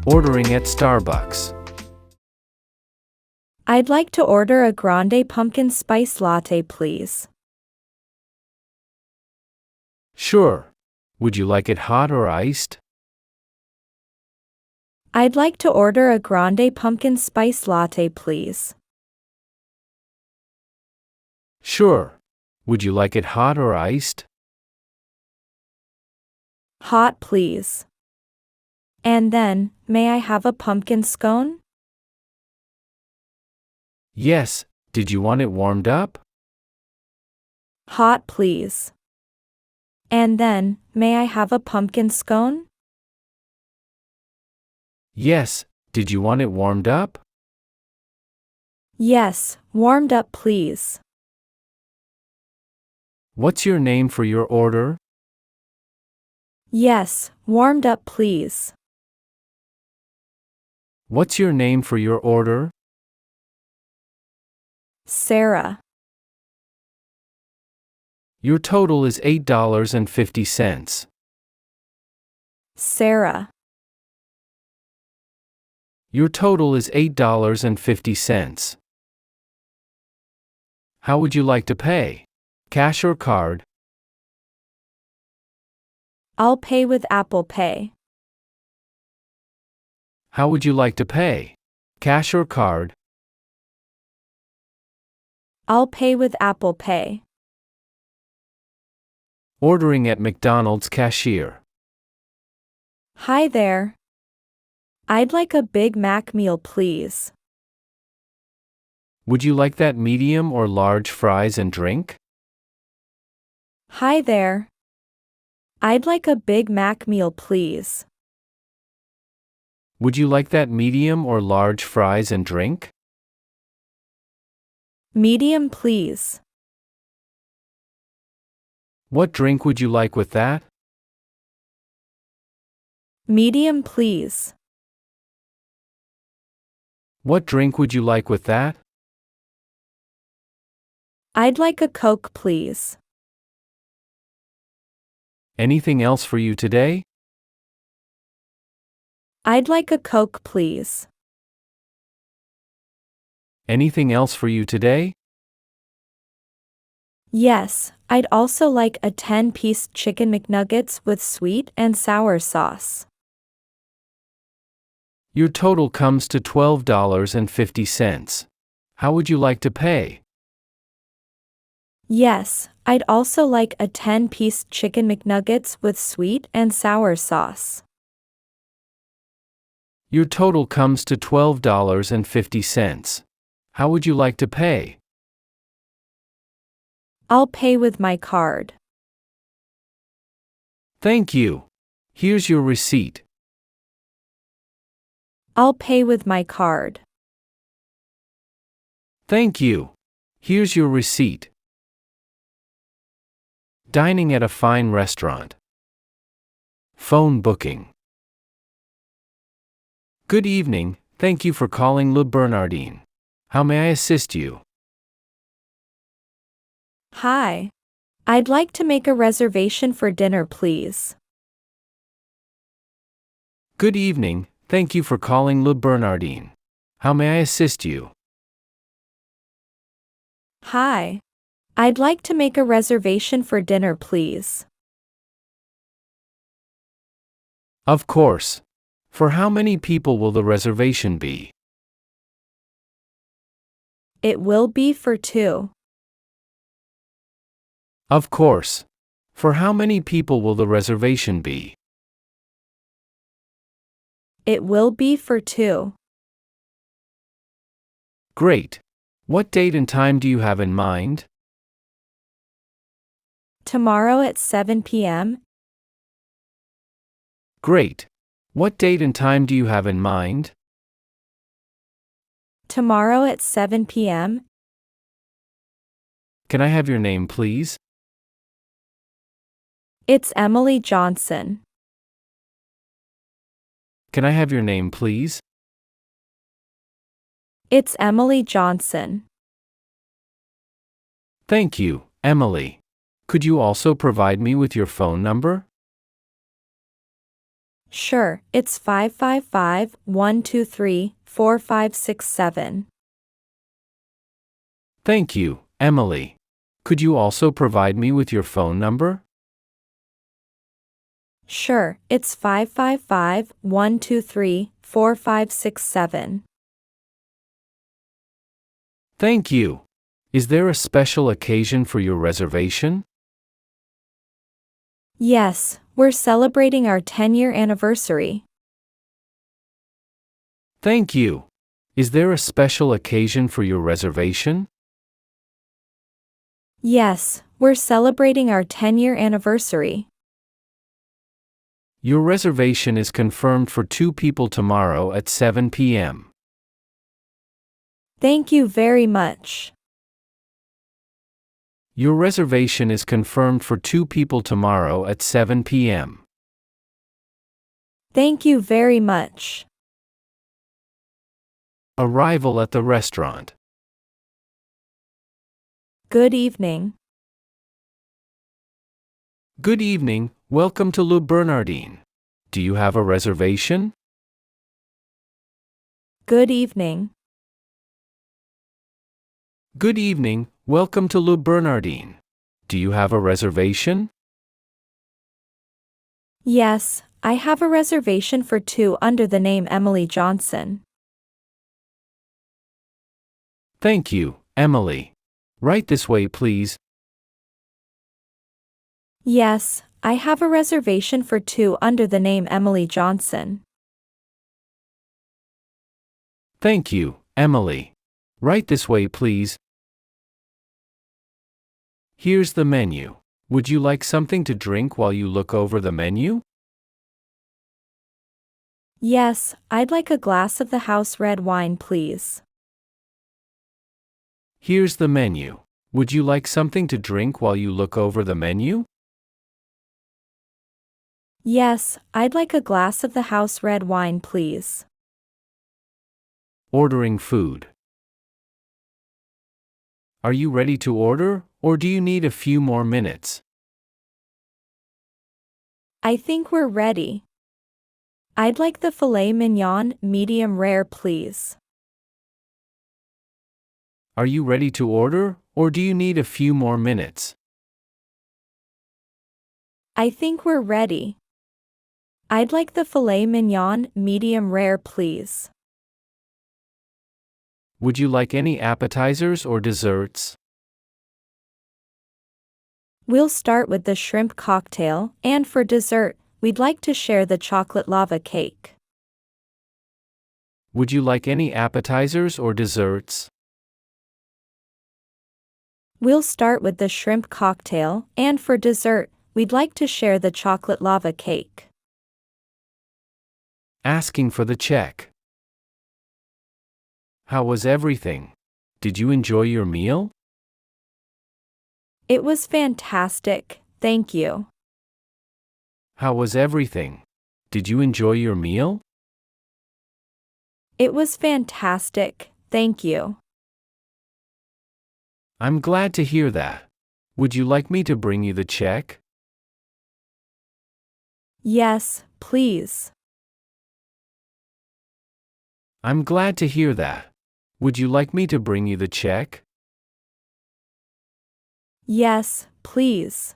Ordering at Starbucks. I'd like to order a grande pumpkin spice latte, please. Sure. Would you like it hot or iced? I'd like to order a grande pumpkin spice latte, please. Sure. Would you like it hot or iced? Hot, please. And then, may I have a pumpkin scone? Yes. Did you want it warmed up? Hot, please. And then, may I have a pumpkin scone? Yes. Did you want it warmed up? Yes, warmed up, please. What's your name for your order? Yes, warmed up, please. What's your name for your order? Sarah. Your total is $8.50. Sarah. Your total is $8.50. How would you like to pay? Cash or card? I'll pay with Apple Pay. How would you like to pay? Cash or card? I'll pay with Apple Pay. Ordering at McDonald's cashier. Hi there. I'd like a Big Mac meal, please. Would you like that medium or large fries and drink? Hi there. I'd like a Big Mac meal, please. Would you like that medium or large fries and drink? Medium, please. What drink would you like with that? Medium, please. What drink would you like with that? I'd like a Coke, please. Anything else for you today? I'd like a Coke, please. Anything else for you today? Yes, I'd also like a 10-piece chicken McNuggets with sweet and sour sauce. Your total comes to $12.50. How would you like to pay? Yes, I'd also like a 10-piece chicken McNuggets with sweet and sour sauce. Your total comes to $12.50. How would you like to pay? I'll pay with my card. Thank you. Here's your receipt. I'll pay with my card. Thank you. Here's your receipt. Dining at a fine restaurant. Phone booking. Good evening, thank you for calling Le Bernardin. How may I assist you? Hi. I'd like to make a reservation for dinner, please. Good evening, thank you for calling Le Bernardin. How may I assist you? Hi. I'd like to make a reservation for dinner, please. Of course. For how many people will the reservation be? It will be for 2. Of course. For how many people will the reservation be? It will be for 2. Great. What date and time do you have in mind? Tomorrow at 7 p.m. Great. What date and time do you have in mind? Tomorrow at 7 p.m. Can I have your name, please? It's Emily Johnson. Can I have your name, please? It's Emily Johnson. Thank you, Emily. Could you also provide me with your phone number? Sure, it's 555-123-4567. Thank you, Emily. Could you also provide me with your phone number? Sure, it's 555-123-4567. Thank you. Is there a special occasion for your reservation? Yes, we're celebrating our 10-year anniversary. Thank you. Is there a special occasion for your reservation? Yes, we're celebrating our 10-year anniversary. Your reservation is confirmed for 2 people tomorrow at 7 p.m. Thank you very much. Your reservation is confirmed for 2 people tomorrow at 7 p.m. Thank you very much. Arrival at the restaurant. Good evening. Good evening, welcome to Le Bernardin. Do you have a reservation? Good evening. Good evening, welcome to Le Bernardin. Do you have a reservation? Yes, I have a reservation for 2 under the name Emily Johnson. Thank you, Emily. Right this way, please. Yes, I have a reservation for 2 under the name Emily Johnson. Thank you, Emily. Right this way, please. Here's the menu. Would you like something to drink while you look over the menu? Yes, I'd like a glass of the house red wine, please. Here's the menu. Would you like something to drink while you look over the menu? Yes, I'd like a glass of the house red wine, please. Ordering food. Are you ready to order, or do you need a few more minutes? I think we're ready. I'd like the filet mignon, medium rare, please. Are you ready to order, or do you need a few more minutes? I think we're ready. I'd like the filet mignon, medium rare, please. Would you like any appetizers or desserts? We'll start with the shrimp cocktail, and for dessert, we'd like to share the chocolate lava cake. Would you like any appetizers or desserts? We'll start with the shrimp cocktail, and for dessert, we'd like to share the chocolate lava cake. Asking for the check. How was everything? Did you enjoy your meal? It was fantastic, thank you. How was everything? Did you enjoy your meal? It was fantastic, thank you. I'm glad to hear that. Would you like me to bring you the check? Yes, please. I'm glad to hear that. Would you like me to bring you the check? Yes, please.